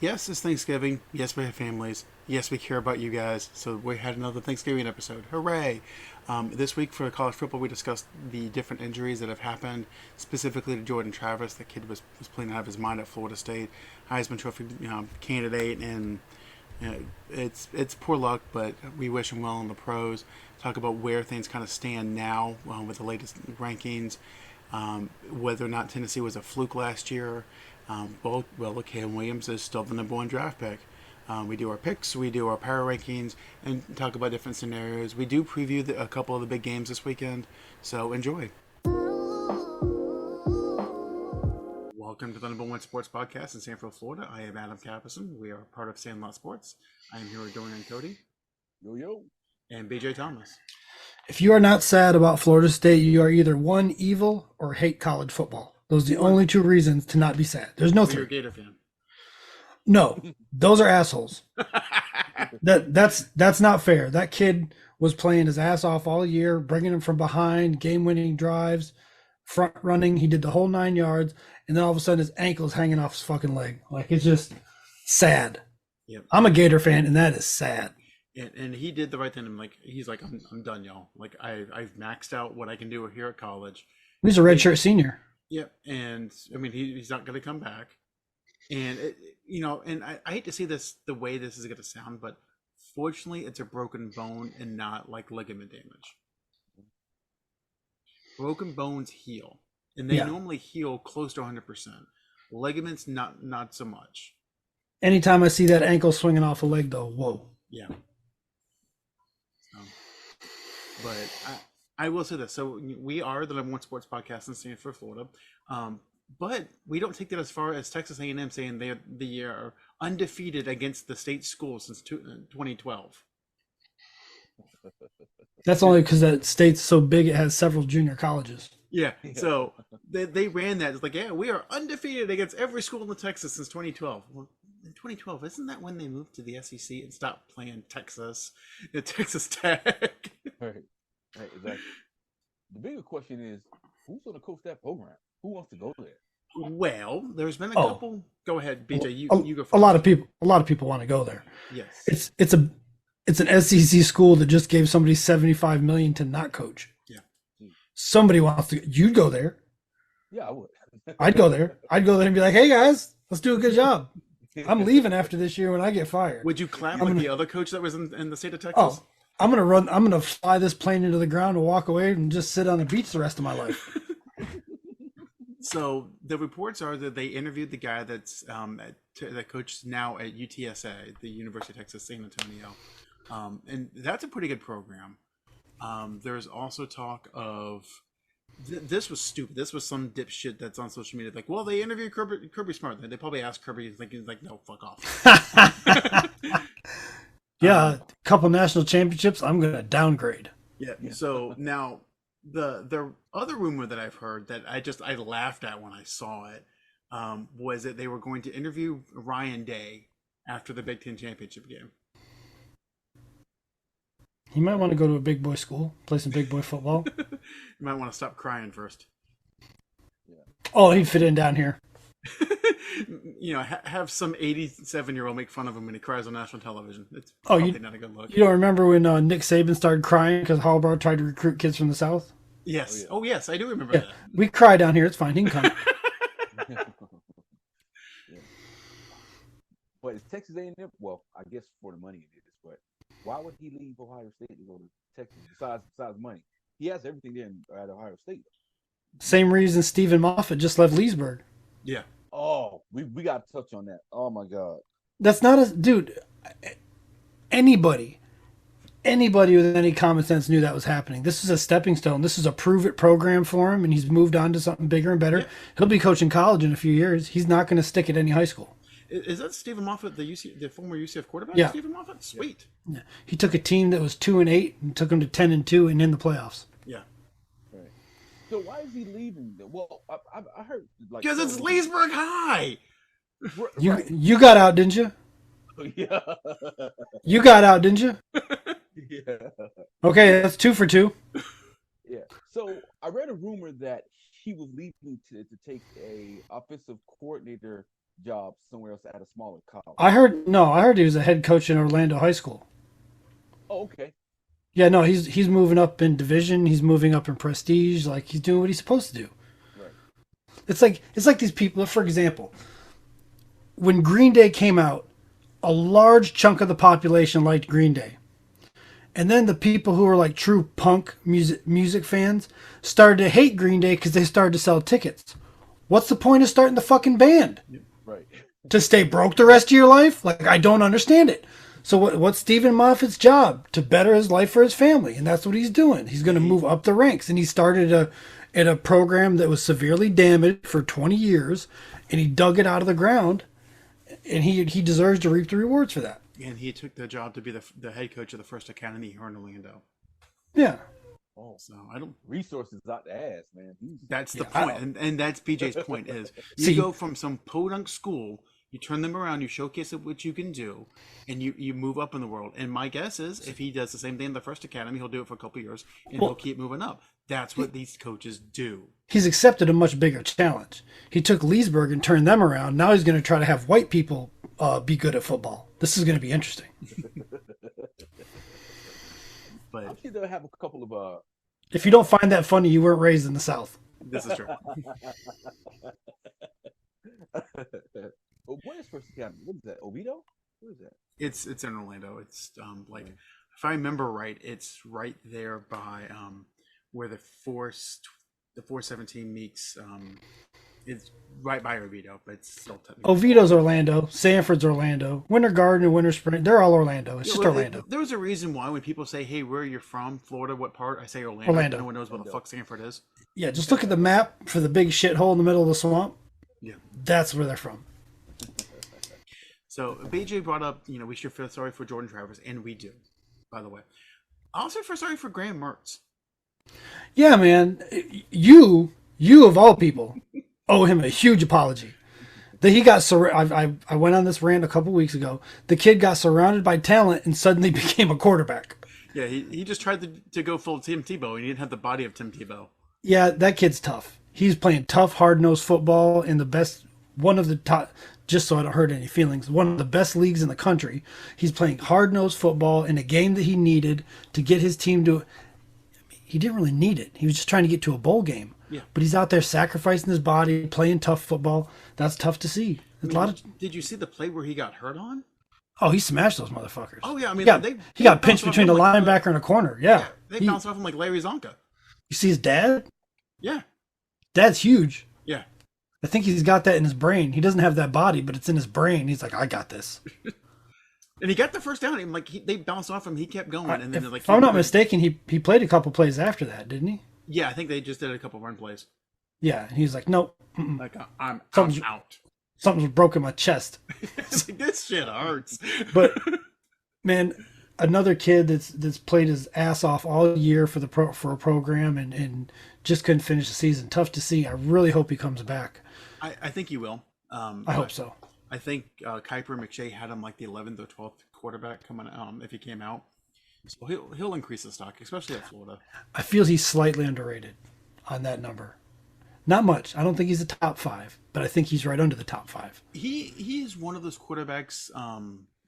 Yes, it's Thanksgiving. Yes, we have families. Yes, we care about you guys. So we had another Thanksgiving episode. Hooray! This week for college football, we discussed the different injuries that have happened, specifically to Jordan Travis. The kid was playing out of his mind at Florida State, Heisman Trophy candidate, and it's poor luck, but we wish him well in the pros. Talk about where things kind of stand now with the latest rankings, whether or not Tennessee was a fluke last year. Cam Williams is still the number one draft pick. We do our picks, we do our power rankings, and talk about different scenarios. We do preview a couple of the big games this weekend, so enjoy. Welcome to the number one sports podcast in Sanford, Florida. I am Adam Capison. We are part of Sandlot Sports. I am here with Dorian Cody. Yo, yo. And BJ Thomas. If you are not sad about Florida State, you are either one, evil, or hate college football. Those are the only two reasons to not be sad. There's no You're a three. Gator fan. No, those are assholes. That's not fair. That kid was playing his ass off all year, bringing him from behind, game-winning drives, front running. He did the whole 9 yards, and then all of a sudden his ankle's hanging off his fucking leg. Like, it's just sad. Yep. I'm a Gator fan, and that is sad. And he did the right thing. He's like, I'm done, y'all. Like, I've maxed out what I can do here at college. He's a redshirt senior. Yep, and I mean he's not going to come back, and I hate to see this the way this is going to sound, but fortunately it's a broken bone and not like ligament damage. Broken bones heal, and they normally heal close to 100%. Ligaments not so much. Anytime I see that ankle swinging off a leg, though, whoa. Yeah. But I will say this. So we are the number one sports podcast in Sanford, Florida. But we don't take that as far as Texas A&M saying they are undefeated against the state schools since 2012. That's only because that state's so big it has several junior colleges. Yeah. So they ran that. It's like, yeah, we are undefeated against every school in Texas since 2012. Well, in 2012, isn't that when they moved to the SEC and stopped playing Texas, Texas Tech? Right, exactly. The bigger question is, who's going to coach that program? Who wants to go there? Well, there's been a couple. Go ahead, BJ. You go first. A lot of people want to go there. Yes. It's an SEC school that just gave somebody $75 million to not coach. Yeah. Somebody wants to. You'd go there. Yeah, I would. I'd go there. I'd go there and be like, "Hey guys, let's do a good job. I'm leaving after this year when I get fired." Would you clap like the other coach that was in the state of Texas? Oh, I'm gonna fly this plane into the ground and walk away and just sit on the beach the rest of my life. So the reports are that they interviewed the guy that's that coaches now at UTSA, the University of Texas San Antonio, and that's a pretty good program. There's also talk of this was stupid. This was some dipshit that's on social media. Like, well, they interviewed Kirby Smart. They probably asked Kirby, thinking like, no, fuck off. Yeah, a couple national championships. I'm gonna downgrade. Yeah. So now the other rumor that I've heard that I laughed at when I saw it was that they were going to interview Ryan Day after the Big Ten championship game. You might want to go to a big boy school, play some big boy football. You might want to stop crying first. Oh, he'd fit in down here. Have some 87-year-old make fun of him when he cries on national television. It's not a good look. You don't remember when Nick Saban started crying because Harbaugh tried to recruit kids from the South? Yes. Oh, yes, I do remember that. We cry down here. It's fine. He can come. But it's Texas A&M. Well, I guess for the money it is. But why would he leave Ohio State to go to Texas? Besides money, he has everything there at Ohio State. Same reason Stephen Moffat just left Leesburg. Yeah. Oh, we got to touch on that. Oh my God. That's not a dude. Anybody with any common sense knew that was happening. This is a stepping stone. This is a prove it program for him, and he's moved on to something bigger and better. Yeah. He'll be coaching college in a few years. He's not going to stick at any high school. Is that Stephen Moffat, the former UCF quarterback? Yeah. Stephen Moffat? Sweet. Yeah. He took a team that was 2-8 and took them to 10-2 and in the playoffs. Yeah. Right. So why is he leaving? Well, I heard like because it's Leesburg High. You got out, didn't you? Yeah. You got out, didn't you? Yeah. Okay, that's 2 for 2. Yeah. So I read a rumor that he was leaving to take a offensive coordinator job somewhere else at a smaller college. I heard he was a head coach in Orlando High School. Oh, okay. Yeah, no, he's moving up in division. He's moving up in prestige. Like he's doing what he's supposed to do. Right. It's like these people. For example, when Green Day came out, a large chunk of the population liked Green Day, and then the people who were like true punk music fans started to hate Green Day because they started to sell tickets. What's the point of starting the fucking band? Right. To stay broke the rest of your life? Like I don't understand it. So what's Stephen Moffat's job? To better his life for his family, and that's what he's doing. He's going to move up the ranks, and he started a program that was severely damaged for 20 years, and he dug it out of the ground, and he deserves to reap the rewards for that. And he took the job to be the head coach of the first academy here in Orlando. Yeah. Oh, So I don't. resources out the ass, man. That's the point, and that's BJ's point is you See- go from some podunk school, you turn them around, you showcase what you can do, and you move up in the world. And my guess is if he does the same thing in the first academy, he'll do it for a couple of years, and he'll keep moving up. That's what these coaches do. He's accepted a much bigger challenge. He took Leesburg and turned them around. Now he's going to try to have white people be good at football. This is going to be interesting. But I'm sure they'll have a couple of If you don't find that funny, you weren't raised in the South. this is true. Oh, what is First Academy? What is that? Oviedo? What is that? It's in Orlando. It's like if I remember right, it's right there by where the 417 meets. It's right by Oviedo, but it's still technically. Oviedo's Orlando. Sanford's Orlando. Winter Garden and Winter Spring. They're all Orlando. It's Yeah, just well, Orlando. There was a reason why when people say, "Hey, where are you from? Florida? What part?" I say Orlando. Orlando. No one knows what the fuck Sanford is. Yeah, just look at the map for the big shithole in the middle of the swamp. Yeah. That's where they're from. So BJ brought up, we should feel sorry for Jordan Travers, and we do, by the way. I also feel sorry for Graham Mertz. Yeah, man. You of all people, owe him a huge apology. That he got I went on this rant a couple weeks ago. The kid got surrounded by talent and suddenly became a quarterback. Yeah, he just tried to go full Tim Tebow, and he didn't have the body of Tim Tebow. Yeah, that kid's tough. He's playing tough, hard-nosed football in the best, one of the top, just so I don't hurt any feelings, one of the best leagues in the country. He's playing hard-nosed football in a game that he needed to get his team to. He didn't really need it. He was just trying to get to a bowl game. Yeah. But he's out there sacrificing his body, playing tough football. That's tough to see. There's a lot of. Did you see the play where he got hurt on? Oh, he smashed those motherfuckers. Oh yeah, I mean, he got pinched bounced off between him a like- linebacker and a corner. Yeah. They bounced off him like Larry Zonka. You see his dad? Yeah, Dad's huge. yeah. I think he's got that in his brain. He doesn't have that body, but it's in his brain. He's like, I got this. And he got the first down. And they bounced off him. He kept going, and then If I'm not mistaken, he played a couple plays after that, didn't he? Yeah, I think they just did a couple run plays. Yeah. And he's like, nope. Like I'm Something's- out. Something's broke in my chest. It's like, this shit hurts. But man, another kid that's played his ass off all year for a program and just couldn't finish the season. Tough to see. I really hope he comes back. I think he will. I hope so. I think Kuiper and McShay had him like the 11th or 12th quarterback coming if he came out. So he'll increase the stock, especially at Florida. I feel he's slightly underrated on that number. Not much. I don't think he's a top 5, but I think he's right under the top 5. He is one of those quarterbacks,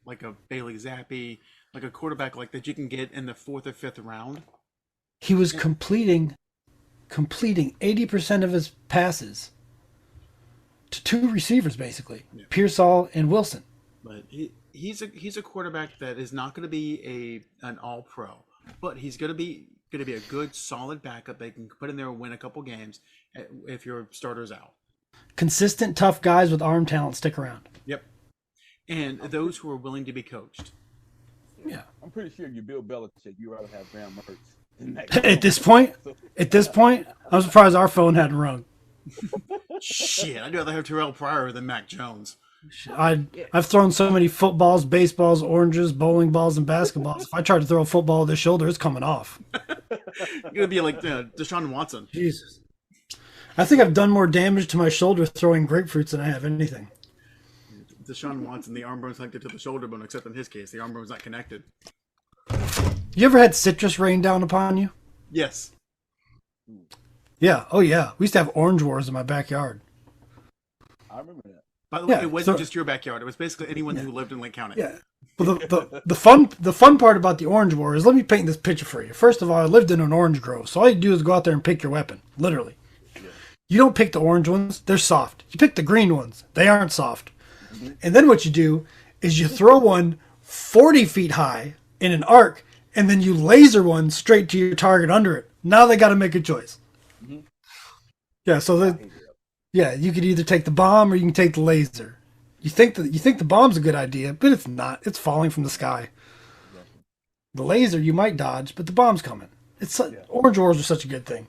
like a Bailey Zappi, like a quarterback like that you can get in the 4th or 5th round. He was completing 80% of his passes to 2 receivers, basically, Pearsall and Wilson. But he's a quarterback that is not going to be an all pro, but he's going to be a good solid backup they can put in there and win a couple games if your starter's out. Consistent, tough guys with arm talent stick around. Yep. And those who are willing to be coached. Yeah. I'm pretty sure you Bill Belichick, you'd rather have Graham Mertz than that. At this point, I'm surprised our phone hadn't rung. Shit, I'd rather have Terrell Pryor than Mac Jones. I've thrown so many footballs, baseballs, oranges, bowling balls, and basketballs. If I try to throw a football at their shoulder, it's coming off. You're gonna be like Deshaun Watson. Jesus. I think I've done more damage to my shoulder throwing grapefruits than I have anything. Deshaun Watson, the arm bone's connected to the shoulder bone, except in his case, the arm bone's not connected. You ever had citrus rain down upon you? Yes. Yeah. Oh, yeah. We used to have orange wars in my backyard. I remember that. By the way, Yeah, it wasn't so- just your backyard. It was basically anyone who lived in Lake County. Yeah. But the fun part about the orange war is, let me paint this picture for you. First of all, I lived in an orange grove, so all you do is go out there and pick your weapon, literally. Yeah. You don't pick the orange ones; they're soft. You pick the green ones; they aren't soft. Mm-hmm. And then what you do is you throw one 40 feet high in an arc, and then you laser one straight to your target under it. Now they got to make a choice. Mm-hmm. Yeah, so yeah, you could either take the bomb or you can take the laser. You think the bomb's a good idea, but it's not. It's falling from the sky. Exactly. The laser you might dodge, but the bomb's coming. Orange wars are such a good thing.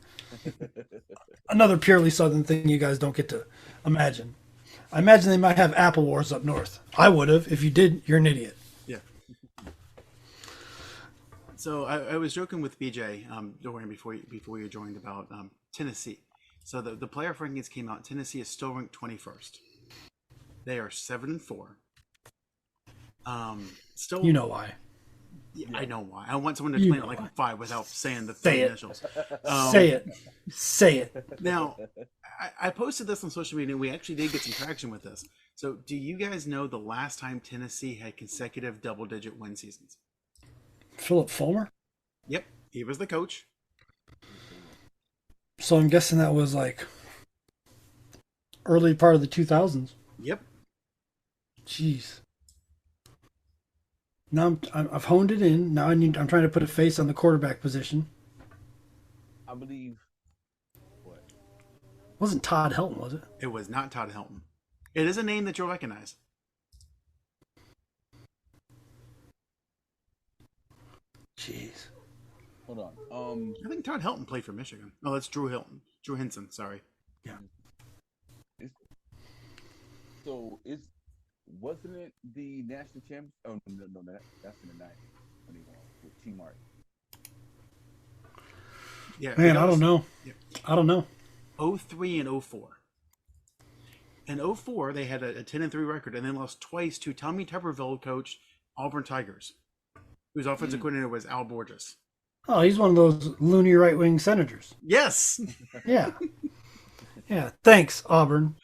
Another purely southern thing you guys don't get to imagine. I imagine they might have apple wars up north. I would have. If you did, you're an idiot. Yeah. So I was joking with BJ, Dorian, before you joined, about Tennessee. So the playoff rankings came out. Tennessee is still ranked 21st. They are 7-4. Still, You know why. Yeah, I know why. I want someone to explain it like a 5 without saying the Say it. initials. Say it. Now, I posted this on social media, and we actually did get some traction with this. So, do you guys know the last time Tennessee had consecutive double-digit win seasons? Philip Fulmer? Yep, he was the coach. So I'm guessing that was like early part of the 2000s. Yep. Jeez. Now I've honed it in. Now I'm trying to put a face on the quarterback position. I believe. What? Wasn't Todd Helton, was it? It was not Todd Helton. It is a name that you'll recognize. Jeez. Hold on. I think Todd Helton played for Michigan. Oh, that's Drew Hilton. Drew Henson, sorry. Yeah. Wasn't it the national champion? Oh no, that's in the 90s when he won with T. Martin. Yeah, Man, I don't know. Yeah. I don't know. 03 and 04. In 04, they had a 10-3 record and then lost twice to Tommy Tuberville coached Auburn Tigers, whose offensive coordinator was Al Borges. Oh, he's one of those loony right-wing senators. Yes. Yeah. Yeah. Thanks, Auburn,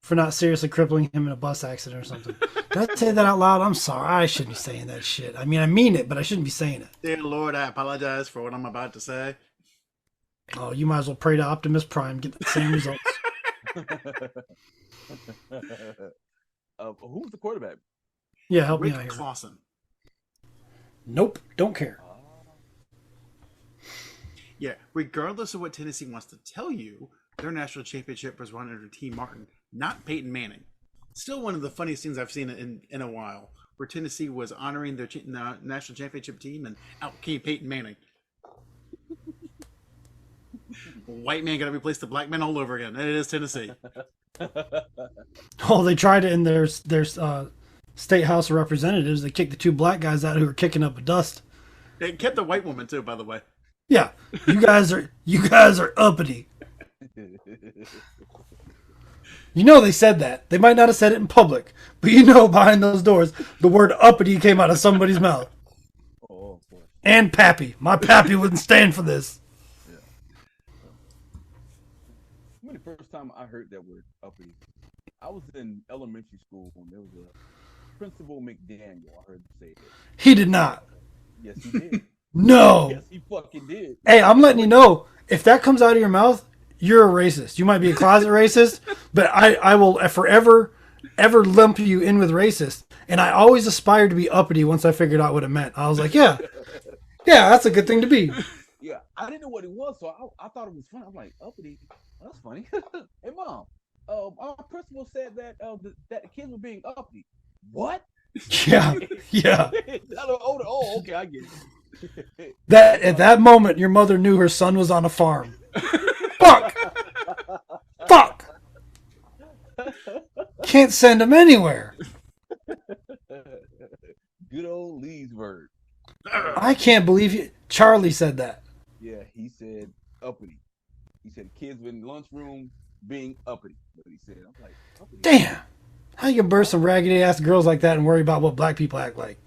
for not seriously crippling him in a bus accident or something. Did I say that out loud? I'm sorry. I shouldn't be saying that shit. I mean, I mean it, but I shouldn't be saying it. Dear Lord, I apologize for what I'm about to say. Oh, you might as well pray to Optimus Prime, get the same results. Who's the quarterback? Yeah, help Rick me out here. Clausen. Nope, don't care. Yeah, regardless of what Tennessee wants to tell you, their national championship was run under T. Martin, not Peyton Manning. Still one of the funniest things I've seen in a while, where Tennessee was honoring their national championship team, and out came Peyton Manning. White man got to replace the black man all over again. And it is Tennessee. Oh, they tried it in their state house of representatives. They kicked the two black guys out who were kicking up a dust. They kept the white woman too, by the way. Yeah, you guys are uppity. You know they said that. They might not have said it in public, but you know behind those doors the word uppity came out of somebody's mouth. Oh, boy. And pappy. My pappy wouldn't stand for this. Yeah. When the first time I heard that word uppity, I was in elementary school when there was a Principal McDaniel. I heard him say it. He did not. Yes, he did. No. Yes, he fucking did. Hey, I'm letting you know, if that comes out of your mouth, you're a racist. You might be a closet racist, but I will forever ever lump you in with racist. And I always aspired to be uppity once I figured out what it meant. I was like, yeah, that's a good thing to be. Yeah, I didn't know what it was, so I thought it was funny. I'm like, uppity? Well, that's funny. Hey, Mom, our principal said that that the kids were being uppity. What? Yeah. Oh, okay, I get it. That at that moment, your mother knew her son was on a farm. Fuck. Can't send him anywhere. Good old Leesburg. I can't believe you. Charlie said that. Yeah, he said uppity. He said kids in the lunchroom being uppity. But he said, I'm like, uppity. Damn. How you can birth some raggedy ass girls like that and worry about what black people act like?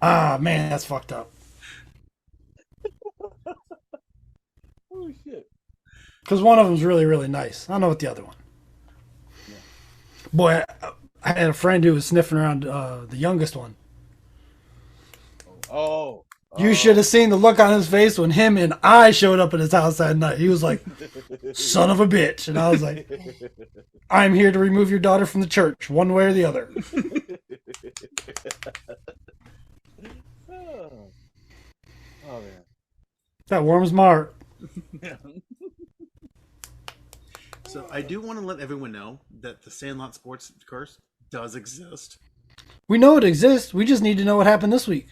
Ah, man, that's fucked up. Oh shit. Because one of them's really, really nice. I don't know what the other one. Boy, I had a friend who was sniffing around the youngest one. Oh. You should have seen the look on his face when him and I showed up at his house that night. He was like, son of a bitch. And I was like, I'm here to remove your daughter from the church, one way or the other. Oh man. That warms my heart. So I do want to let everyone know that the Sandlot Sports curse does exist. We know it exists. We just need to know what happened this week.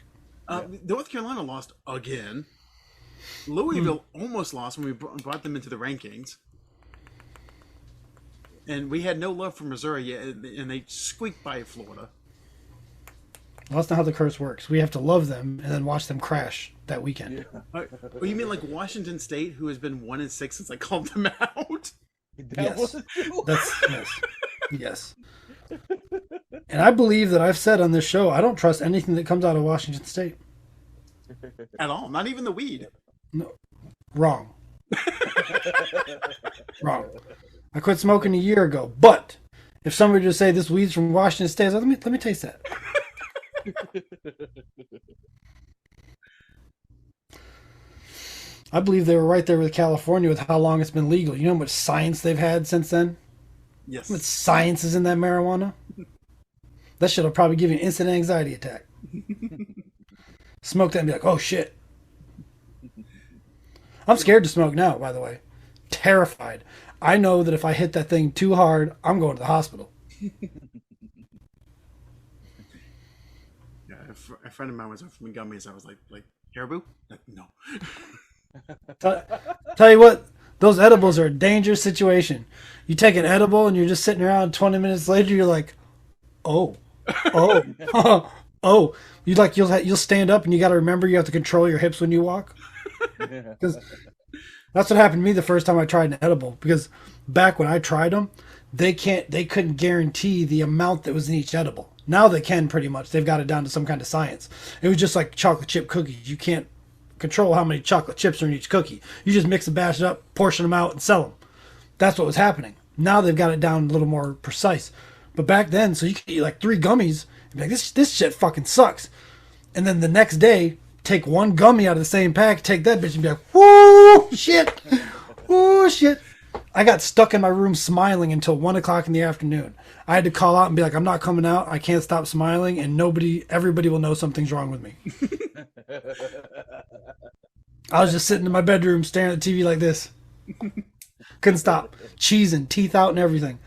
North Carolina lost again. Louisville almost lost when we brought them into the rankings. And we had no love for Missouri yet, and they squeaked by Florida. Well, that's not how the curse works. We have to love them and then watch them crash that weekend. Yeah. Oh, you mean like Washington State, who has been 1-6 since I called them out? Yes. Yes. And I believe that I've said on this show, I don't trust anything that comes out of Washington State. At all. Not even the weed. No. Wrong. Wrong. I quit smoking a year ago, but if somebody would say this weed's from Washington State, I was like, let me taste that. I believe they were right there with California with how long it's been legal. You know how much science they've had since then? Yes. How much science is in that marijuana? That shit will probably give you an instant anxiety attack. Smoke that and be like, oh shit. I'm scared to smoke now, by the way. Terrified. I know that if I hit that thing too hard, I'm going to the hospital. Yeah, a friend of mine was offering me gummies. I was like Caribou? Like, no. Tell you what, those edibles are a dangerous situation. You take an edible and you're just sitting around 20 minutes later, you're like, oh. Oh. You'll stand up and you got to remember you have to control your hips when you walk. Because that's what happened to me the first time I tried an edible. Because back when I tried them, they couldn't guarantee the amount that was in each edible. Now they can pretty much. They've got it down to some kind of science. It was just like chocolate chip cookies. You can't control how many chocolate chips are in each cookie. You just mix and batch it up, portion them out, and sell them. That's what was happening. Now they've got it down a little more precise. But back then, so you could eat like 3 gummies and be like, this shit fucking sucks. And then the next day, take 1 gummy out of the same pack, take that bitch and be like, whoa, shit. Whoa, shit. I got stuck in my room smiling until 1 o'clock in the afternoon. I had to call out and be like, I'm not coming out. I can't stop smiling, and everybody will know something's wrong with me. I was just sitting in my bedroom staring at the TV like this. Couldn't stop. Cheesing, teeth out and everything.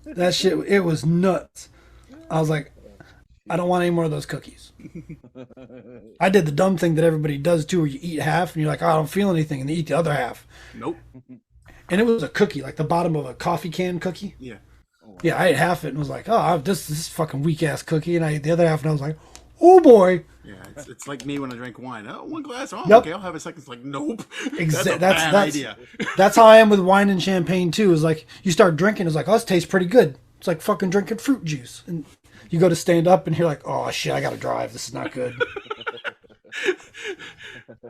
That shit, it was nuts. I was like, I don't want any more of those cookies. I did the dumb thing that everybody does too, where you eat half and you're like, oh, I don't feel anything, and you eat the other half. Nope. And it was a cookie, like the bottom of a coffee can cookie. Yeah. Yeah, I ate half it and was like, oh, this is fucking weak ass cookie, and I ate the other half and I was like, oh boy. Yeah, it's like me when I drink wine. Oh, 1 glass. Oh, Yep. okay, I'll have a second. It's like, nope. That's That's a bad idea. That's how I am with wine and champagne too. Is like you start drinking, it's like, oh, this tastes pretty good. It's like fucking drinking fruit juice, and you go to stand up and you're like, oh shit, I gotta drive. This is not good.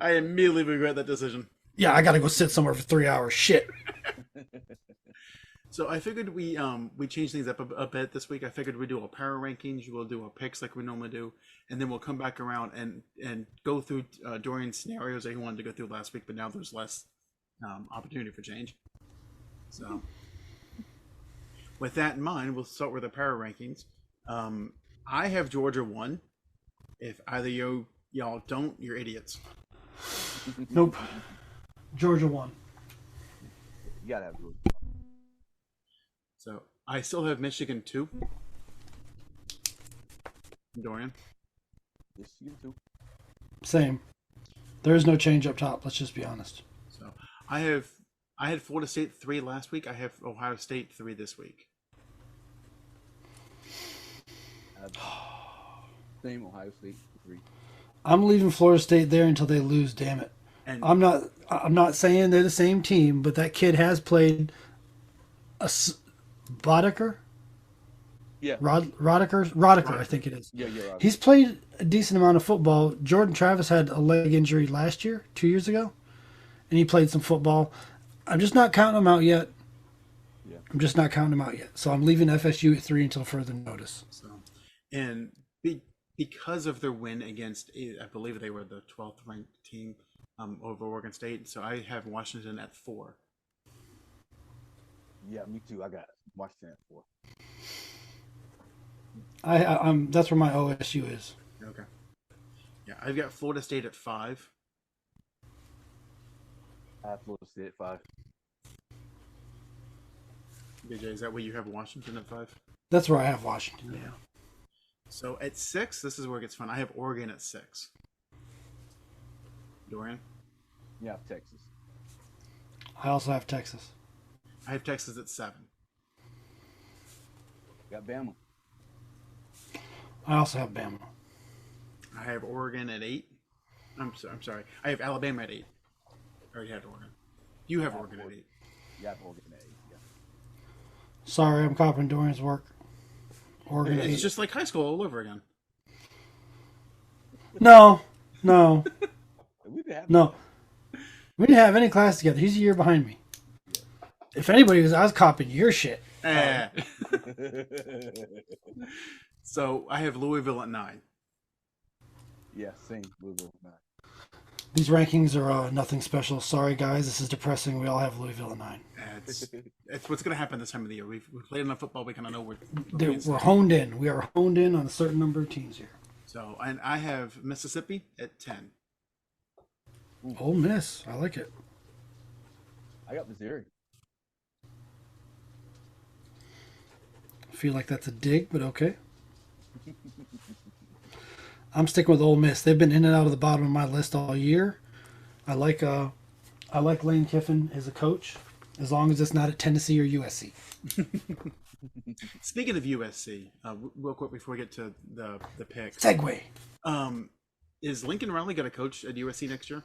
I immediately regret that decision. Yeah, I gotta go sit somewhere for 3 hours. Shit. So I figured we change things up a bit this week. I figured we'd do a power rankings. We'll do our picks like we normally do, and then we'll come back around and go through Dorian's scenarios that he wanted to go through last week, but now there's less opportunity for change. So with that in mind, we'll start with the power rankings. I have Georgia 1. If either y'all don't, you're idiots. Nope. Georgia won. You gotta have Georgia. So I still have Michigan 2. Dorian. Michigan too. Same. There is no change up top. Let's just be honest. So I had Florida State 3 last week. I have Ohio State 3 this week. Same Ohio State 3. I'm leaving Florida State there until they lose. Damn it. And I'm not saying they're the same team, but that kid has played Boddicker? Yeah. Roddicker, I think it is. Yeah, right. He's played a decent amount of football. Jordan Travis had a leg injury last year, 2 years ago, and he played some football. I'm just not counting him out yet. Yeah. I'm just not counting them out yet. So I'm leaving FSU at 3 until further notice. So, and because of their win against, I believe they were the 12th ranked team over Oregon State. So I have Washington at 4. Yeah, me too. I got Washington at 4. I'm that's where my OSU is. Okay. Yeah, I've got Florida State at 5. I have Florida State at 5. BJ, is that where you have Washington at 5? That's where I have Washington. Yeah. So at 6, this is where it gets fun. I have Oregon at 6. Dorian? Yeah, Texas. I also have Texas. I have Texas at 7. Got Bama. I also have Bama. I have Oregon at 8. I'm sorry. I have Alabama at 8. I already had Oregon. You have Oregon at 8. Yeah, I have Oregon at 8. Yeah. Sorry, I'm copying Dorian's work. Oregon at 8. It's just like high school all over again. No. We didn't have No. We didn't have any class together. He's a year behind me. If anybody was, I was copying your shit. So I have Louisville at 9. Yeah, same. Louisville 9. These rankings are nothing special. Sorry, guys. This is depressing. We all have Louisville at 9. It's what's going to happen this time of the year. We've played enough football. We kind of know We're honed in. We are honed in on a certain number of teams here. So, and I have Mississippi at 10. Ole Miss. I like it. I got Missouri. I feel like that's a dig, but okay. I'm sticking with Ole Miss. They've been in and out of the bottom of my list all year. I like Lane Kiffin as a coach, as long as it's not at Tennessee or USC. Speaking of USC, real quick before we get to the pick. Segway. Is Lincoln Riley going to coach at USC next year?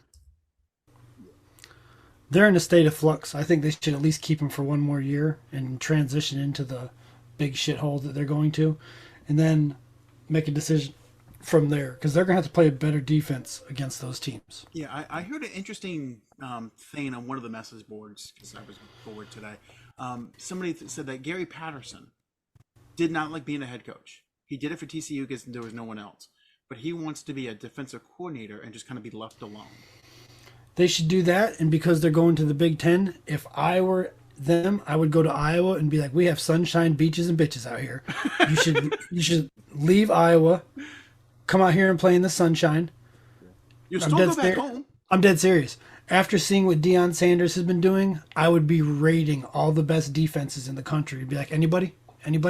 They're in a state of flux. I think they should at least keep him for one more year and transition into the big shithole that they're going to, and then make a decision from there, because they're going to have to play a better defense against those teams. Yeah, I heard an interesting thing on one of the message boards, because I was bored today. Somebody said that Gary Patterson did not like being a head coach. He did it for TCU because there was no one else. But he wants to be a defensive coordinator and just kind of be left alone. They should do that, and because they're going to the Big Ten, if I were them, I would go to Iowa and be like, we have sunshine, beaches, and bitches out here. You should leave Iowa, come out here and play in the sunshine. You still go back home. I'm dead serious. After seeing what Deion Sanders has been doing, I would be rating all the best defenses in the country. Be like, anybody? I'm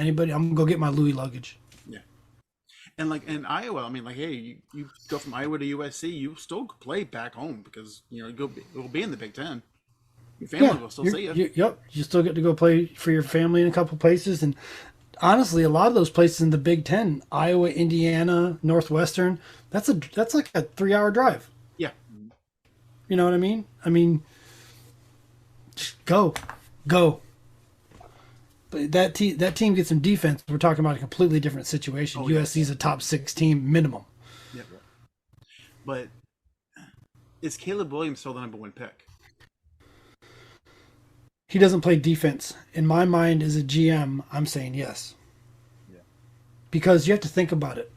gonna go get my Louis luggage. Yeah, and like in Iowa, I mean, like, hey, you go from Iowa to USC, you still play back home because you'll be in the Big Ten. Your family will still see you. Yep, you still get to go play for your family in a couple places, and honestly, a lot of those places in the Big Ten, Iowa, Indiana, Northwestern, that's like a 3-hour drive. Yeah. You know what I mean? Just go. But that team gets some defense. We're talking about a completely different situation. USC's a top 6 team minimum. Yep. But is Caleb Williams still the number 1 pick? He doesn't play defense. In my mind, as a GM, I'm saying yes. Yeah. Because you have to think about it.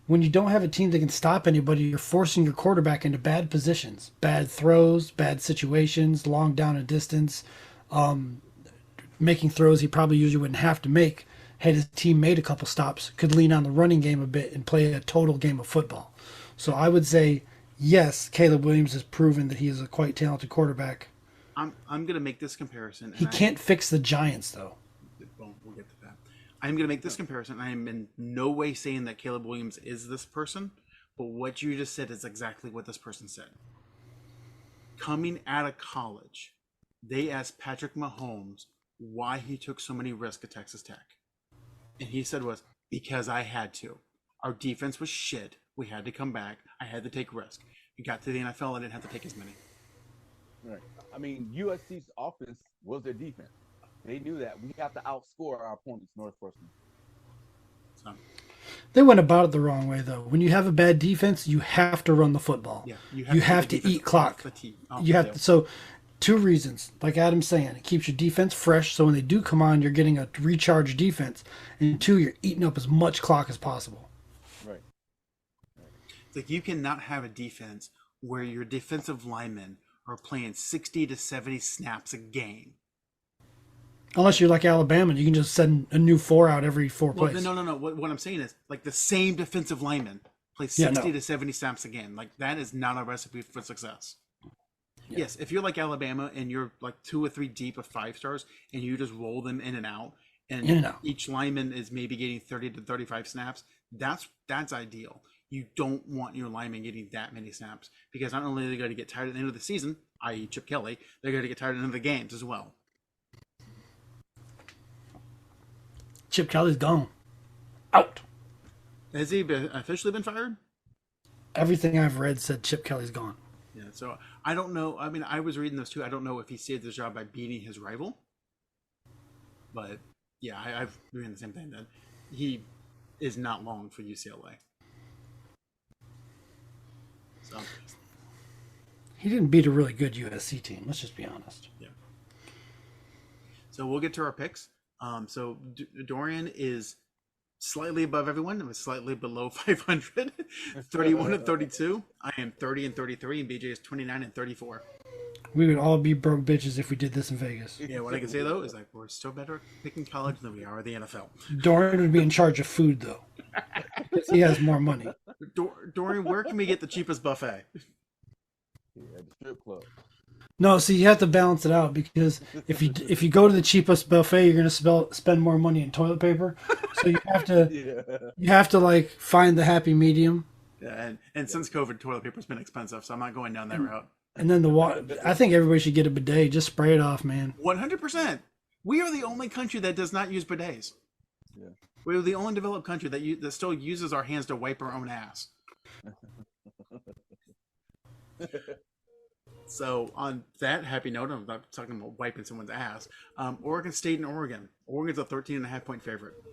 When you don't have a team that can stop anybody, you're forcing your quarterback into bad positions, bad throws, bad situations, long down and distance, making throws he probably usually wouldn't have to make had his team made a couple stops, could lean on the running game a bit and play a total game of football. So I would say, yes, Caleb Williams has proven that he is a quite talented quarterback. I'm going to make this comparison. He can't fix the Giants, though. We'll get to that. I'm going to make this comparison. I am in no way saying that Caleb Williams is this person, but what you just said is exactly what this person said. Coming out of college, they asked Patrick Mahomes why he took so many risks at Texas Tech. And he said because I had to. Our defense was shit. We had to come back. I had to take risk. We got to the NFL. I didn't have to take as many. Right. I mean, USC's offense was their defense. They knew that we have to outscore our opponents, Northwestern. So, they went about it the wrong way, though. When you have a bad defense, you have to run the football. Yeah, you have to eat clock. You have to. So 2 reasons. Like Adam's saying, it keeps your defense fresh, so when they do come on, you're getting a recharged defense. And 2, you're eating up as much clock as possible. Right. It's like you cannot have a defense where your defensive linemen are playing 60 to 70 snaps a game. Unless you're like Alabama, you can just send a new 4 out every 4 Well, plays. no. What I'm saying is, like, the same defensive lineman plays 60 to 70 snaps a game. Like, that is not a recipe for success. Yeah. Yes, if you're like Alabama and you're like 2 or 3 deep of 5 stars and you just roll them in and out, and each lineman is maybe getting 30 to 35 snaps, that's ideal. You don't want your linemen getting that many snaps because not only are they going to get tired at the end of the season, i.e. Chip Kelly, they're going to get tired at the end of the games as well. Chip Kelly's gone. Out. Has he officially been fired? Everything I've read said Chip Kelly's gone. Yeah, so I don't know. I mean, I was reading those too. I don't know if he saved his job by beating his rival. But, yeah, I've read the same thing, that he is not long for UCLA. So He didn't beat a really good USC team. Let's just be honest. Yeah. So we'll get to our picks. So Dorian is slightly above everyone. It was slightly below 500, 31 and 32. I am 30 and 33, and BJ is 29 and 34. We would all be broke bitches if we did this in Vegas. Yeah, what I can say though is like we're still better at picking college than we are the NFL. Dorian would be in charge of food though, because he has more money. Dorian, where can we get the cheapest buffet? Yeah, at the strip club. No, see, you have to balance it out because if you go to the cheapest buffet, you're gonna spend more money in toilet paper. So you have to like find the happy medium. Yeah, and since COVID, toilet paper's been expensive, so I'm not going down that route. And then the water. I think everybody should get a bidet. Just spray it off, man. 100%. We are the only country that does not use bidets. Yeah. We're the only developed country that still uses our hands to wipe our own ass. So on that happy note, I'm not talking about wiping someone's ass. Oregon State and Oregon. Oregon's a 13.5-point favorite.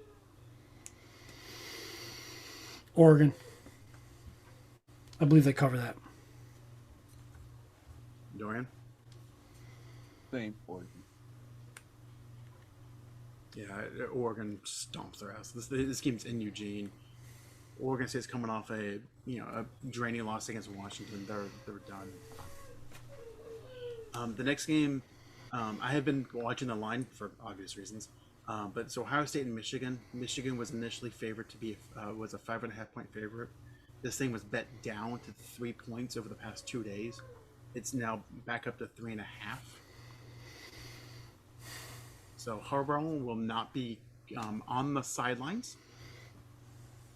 Oregon. I believe they cover that. Dorian? Same Oregon. Yeah, Oregon stomps their ass. This game's in Eugene. Oregon State's coming off a draining loss against Washington. They're done. The next game, I have been watching the line for obvious reasons. But it's Ohio State and Michigan. Michigan was initially favored to be was a 5.5-point favorite. This thing was bet down to 3 points over the past 2 days. It's now back up to 3.5. So Harbaugh will not be on the sidelines.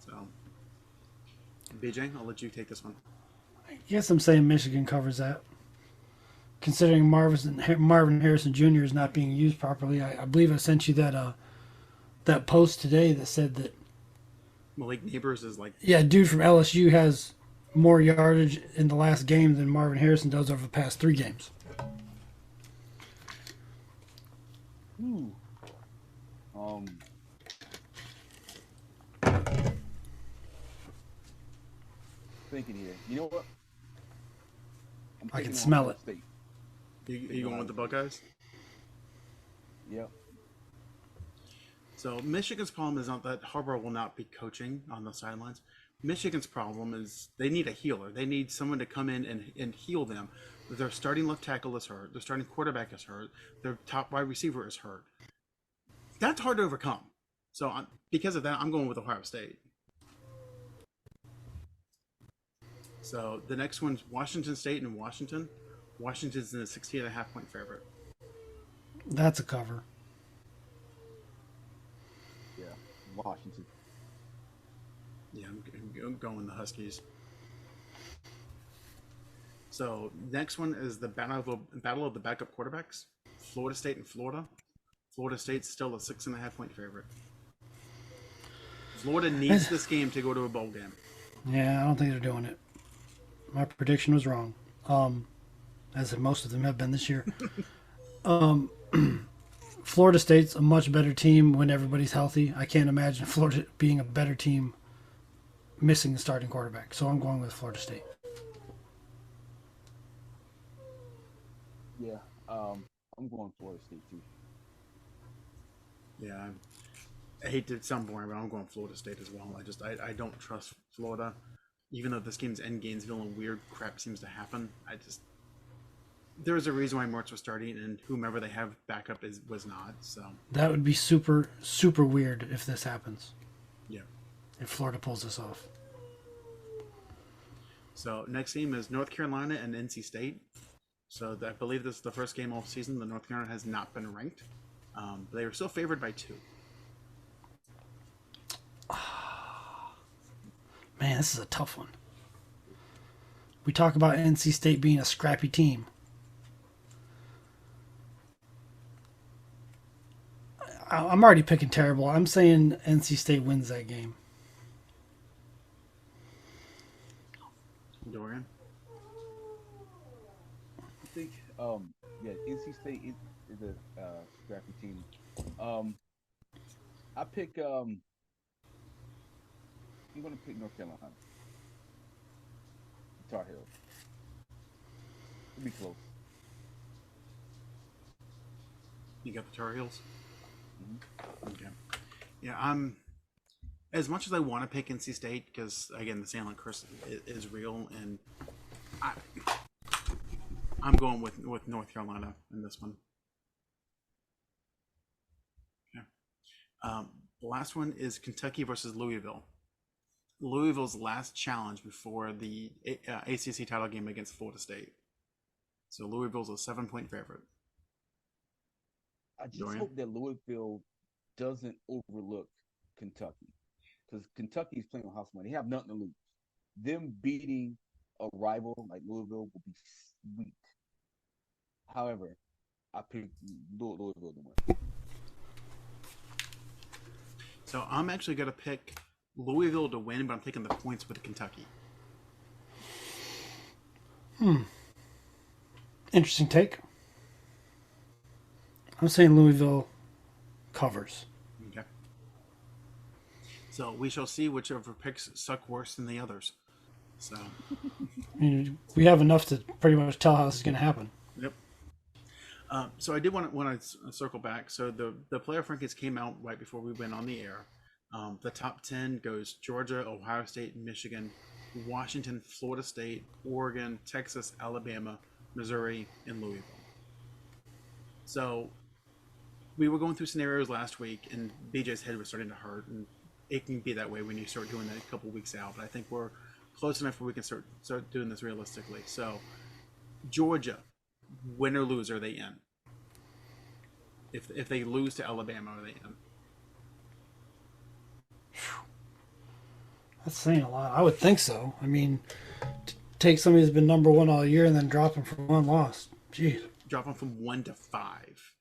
So, BJ, I'll let you take this one. I guess I'm saying Michigan covers that. Considering Marvin Harrison Jr. is not being used properly, I believe I sent you that post today that said that Malik Neighbors is like... Yeah, dude from LSU has more yardage in the last game than Marvin Harrison does over the past 3 games. Ooh. Thinking here. You know what? I can smell it. State. You going with the Buckeyes? Yep. So Michigan's problem is not that Harbaugh will not be coaching on the sidelines. Michigan's problem is they need a healer. They need someone to come in and heal them. Their starting left tackle is hurt. Their starting quarterback is hurt. Their top wide receiver is hurt. That's hard to overcome. So because of that, I'm going with Ohio State. So the next one's Washington State and Washington. Washington's in a 16.5-point favorite. That's a cover. Yeah, Washington. Yeah, I'm going the Huskies. So next one is the battle of the backup quarterbacks. Florida State and Florida. Florida State's still a 6.5-point favorite. Florida needs this game to go to a bowl game. Yeah, I don't think they're doing it. My prediction was wrong. As most of them have been this year. Florida State's a much better team when everybody's healthy. I can't imagine Florida being a better team missing the starting quarterback. So I'm going with Florida State. Yeah, I'm going Florida State too. Yeah, I hate to sound boring, but I'm going Florida State as well. I don't trust Florida, even though this game's in Gainesville and weird crap seems to happen. There's a reason why Mertz was starting, and whomever they have backup was not. So That would be super, super weird if this happens. yeah. If Florida pulls this off. So next game is North Carolina and NC State. So I believe this is the first game all season that North Carolina has not been ranked. They were still favored by 2. Man, this is a tough one. We talk about NC State being a scrappy team. I'm already picking terrible. I'm saying NC State wins that game. Dorian? I think, yeah, NC State is a scrappy team. I pick, I'm going to pick North Carolina. Tar Heels. It'll be close. You got the Tar Heels? Mm-hmm. Okay. Yeah, as much as I want to pick NC State, because again the Sandlot curse is real, and I'm going with North Carolina in this one. Okay. The last one is Kentucky versus Louisville. Louisville's last challenge before the ACC title game against Florida State. So Louisville's a 7-point favorite. I just Dorian? hope that Louisville doesn't overlook Kentucky, because Kentucky is playing on house money. They have nothing to lose. Them beating a rival like Louisville will be sweet. However, I picked Louisville to win. So I'm actually going to pick Louisville to win, but I'm taking the points with Kentucky. Interesting take. I'm saying Louisville covers. Okay. So we shall see whichever picks suck worse than the others. So I mean, we have enough to pretty much tell how this is going to happen. Yep. So I did want to circle back. So the player rankings came out right before we went on the air. The top 10 goes Georgia, Ohio State, Michigan, Washington, Florida State, Oregon, Texas, Alabama, Missouri, and Louisville. So we were going through scenarios last week, and BJ's head was starting to hurt, and it can be that way when you start doing that a couple weeks out. But I think we're close enough where we can start doing this realistically. So Georgia, win or lose, are they in? If they lose to Alabama, are they in? That's saying a lot. I would think so. I mean, take somebody who's been number one all year and then drop them for one loss. Jeez. Drop them from 1 to 5.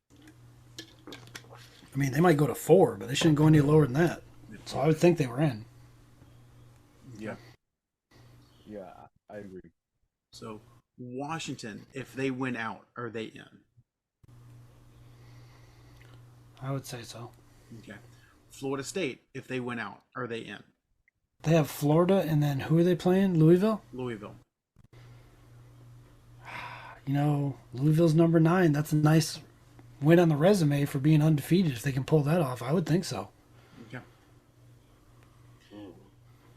I mean, they might go to 4, but they shouldn't go any lower than that. So I would think they were in. Yeah. Yeah, I agree. So Washington, if they win out, are they in? I would say so. Okay. Florida State, if they win out, are they in? They have Florida, and then who are they playing? Louisville? Louisville. You know, Louisville's number 9. That's a nice win on the resume for being undefeated. If they can pull that off, I would think so. Okay.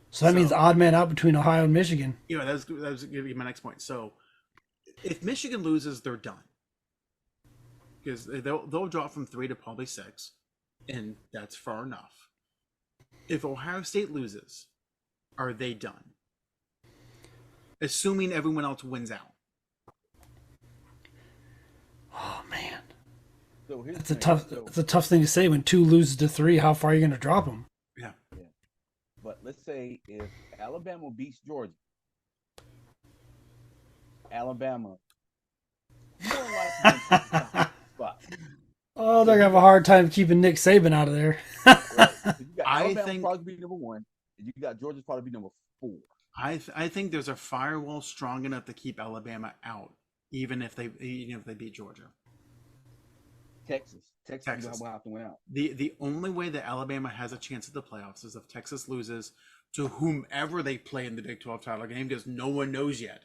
So that means odd man out between Ohio and Michigan. Yeah, that was going to be my next point. So if Michigan loses, they're done. Because they'll drop from 3 to probably 6, and that's far enough. If Ohio State loses, are they done? Assuming everyone else wins out. Oh man, So here's it's the a thing. tough. It's a tough thing to say when 2 loses to 3. How far are you going to drop them? Yeah. But let's say if Alabama beats Georgia, Alabama more likely to take the top spot. Oh, they're going to have a hard time keeping Nick Saban out of there. Right? So you got I Alabama think- probably be number 1, and you got Georgia probably be number 4. I think there's a firewall strong enough to keep Alabama out, even if they beat Georgia. Texas Texas. will have to win out. The only way that Alabama has a chance at the playoffs is if Texas loses to whomever they play in the Big 12 title game, because no one knows yet.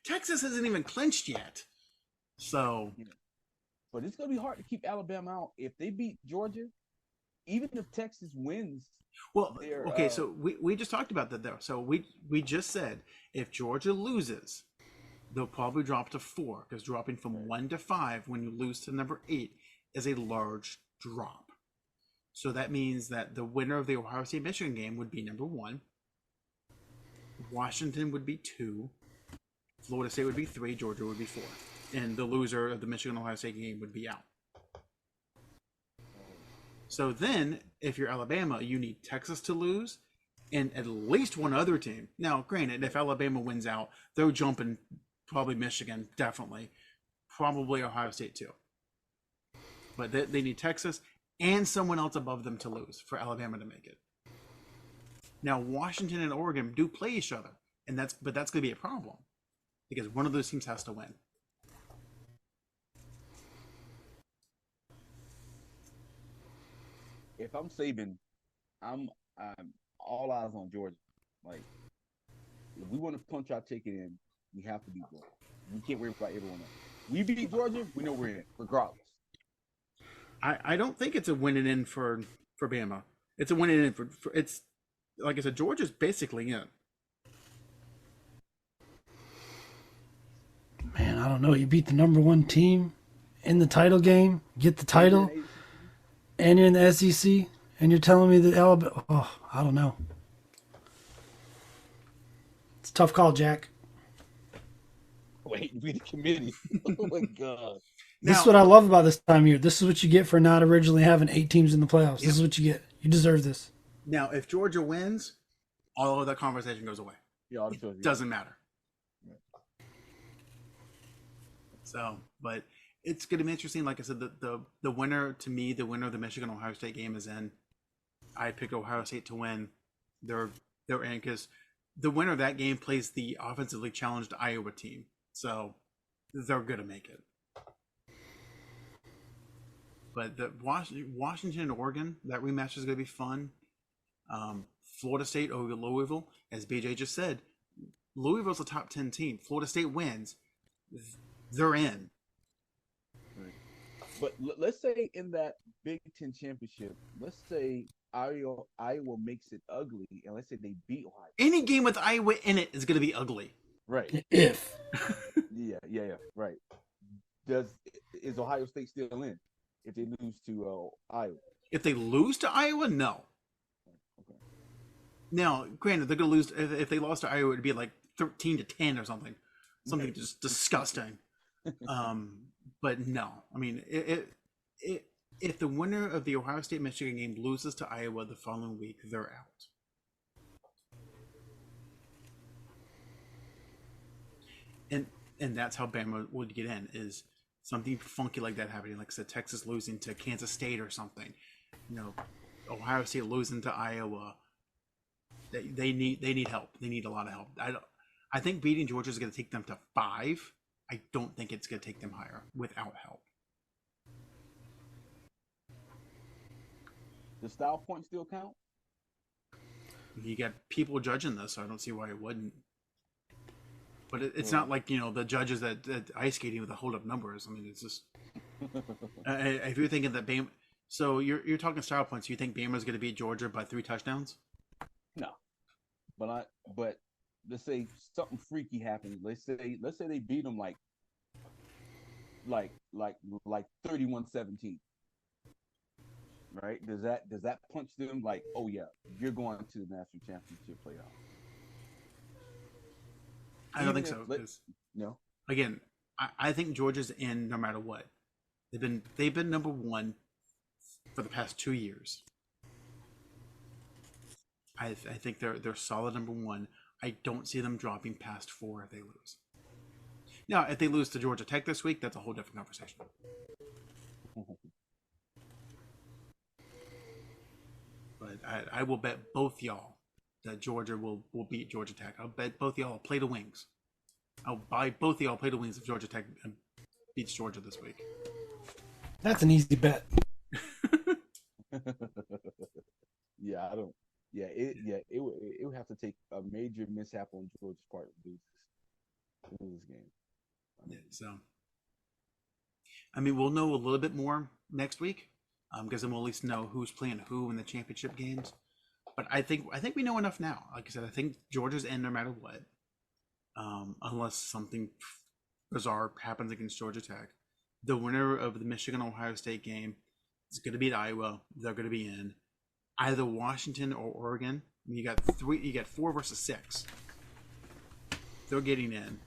Texas hasn't even clinched yet. So But it's going to be hard to keep Alabama out if they beat Georgia. Even if Texas wins, well, okay. So we just talked about that though. So we just said if Georgia loses, they'll probably drop to 4 because dropping from 1 to 5 when you lose to number 8 is a large drop. So that means that the winner of the Ohio State Michigan game would be number 1. Washington would be 2. Florida State would be 3. Georgia would be 4. And the loser of the Michigan Ohio State game would be out. So then, if you're Alabama, you need Texas to lose and at least one other team. Now, granted, if Alabama wins out, they're jumping probably Michigan, definitely. Probably Ohio State too. But they need Texas and someone else above them to lose for Alabama to make it. Now, Washington and Oregon do play each other, but that's going to be a problem because one of those teams has to win. If I'm Saban, I'm all eyes on Georgia. Like, if we want to punch our ticket in, we have to beat Georgia. We can't worry about everyone else. We beat Georgia, we know we're in it, regardless. I don't think it's a winning in for Bama. It's a winning in for it's like I said, Georgia's basically in. Man, I don't know. You beat the number 1 team in the title game, get the title, and you're in the SEC, and you're telling me that Alabama. Oh, I don't know. It's a tough call, Jack. Wait, we the committee. Oh my God. This is what I love about this time of year. This is what you get for not originally having 8 teams in the playoffs. This is what you get. You deserve this. Now, if Georgia wins, all of that conversation goes away. Yeah, it doesn't matter. So, but it's going to be interesting. Like I said, the winner, to me, the winner of the Michigan-Ohio State game is in. I picked Ohio State to win. They're in because the winner of that game plays the offensively challenged Iowa team. So they're going to make it. But the Washington and Oregon, that rematch is going to be fun. Florida State over Louisville, as BJ just said, Louisville's a top 10 team. Florida State wins, they're in. Right. But let's say in that Big Ten championship, let's say Iowa makes it ugly, and let's say they beat Ohio. Any game with Iowa in it is going to be ugly. Right. If. Yeah. Right. Is Ohio State still in if they lose to Iowa? If they lose to Iowa, no. Okay. Now, granted, they're going to lose. If they lost to Iowa, it'd be like 13-10 or something just disgusting. But no, I mean, if the winner of the Ohio State Michigan game loses to Iowa the following week, they're out. And that's how Bama would get in, is something funky like that happening. Like I said, Texas losing to Kansas State or something. Ohio State losing to Iowa. They need help. They need a lot of help. I think beating Georgia is going to take them to 5. I don't think it's going to take them higher without help. Does style point still count? You got people judging this, so I don't see why it wouldn't. But it's not like, the judges at ice skating with the hold up numbers. I mean, it's just if you're thinking that Bama, so you're talking style points. You think Bama's going to beat Georgia by 3 touchdowns? No, but let's say something freaky happens. Let's say they beat them like 31-17. Right? Does that punch them like, oh yeah, you're going to the national championship playoff? I don't think so. No. Again, I think Georgia's in no matter what. They've been number 1 for the past 2 years. I think they're solid number 1. I don't see them dropping past 4 if they lose. Now, if they lose to Georgia Tech this week, that's a whole different conversation. But I will bet both y'all that Georgia will beat Georgia Tech. I'll bet both y'all play the wings. I'll buy both y'all play the wings if Georgia Tech beats Georgia this week. That's an easy bet. Yeah, I don't. Yeah, it would have to take a major mishap on Georgia's part to lose this game. Yeah, so, I mean, we'll know a little bit more next week, because then we'll at least know who's playing who in the championship games. But I think we know enough now. Like I said, I think Georgia's in no matter what, unless something bizarre happens against Georgia Tech. The winner of the Michigan-Ohio State game is going to beat Iowa. They're going to be in either Washington or Oregon. I mean, you got 4 versus 6. They're getting in,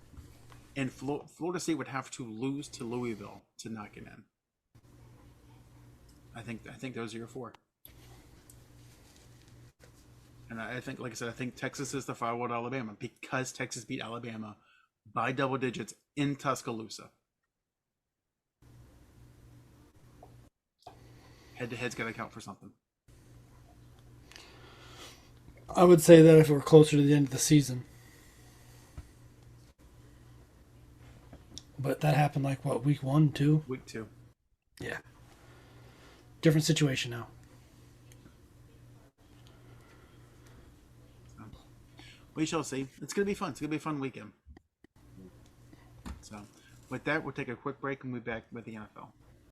and Florida State would have to lose to Louisville to not get in. I think those are your 4. And I think, like I said, I think Texas is the firewall to Alabama because Texas beat Alabama by double digits in Tuscaloosa. Head-to-head's got to count for something. I would say that if we're closer to the end of the season. But that happened like, what, week 1, 2? Week 2. Yeah. Different situation now. We shall see. It's going to be fun. It's going to be a fun weekend. So, with that, we'll take a quick break and we'll be back with the NFL.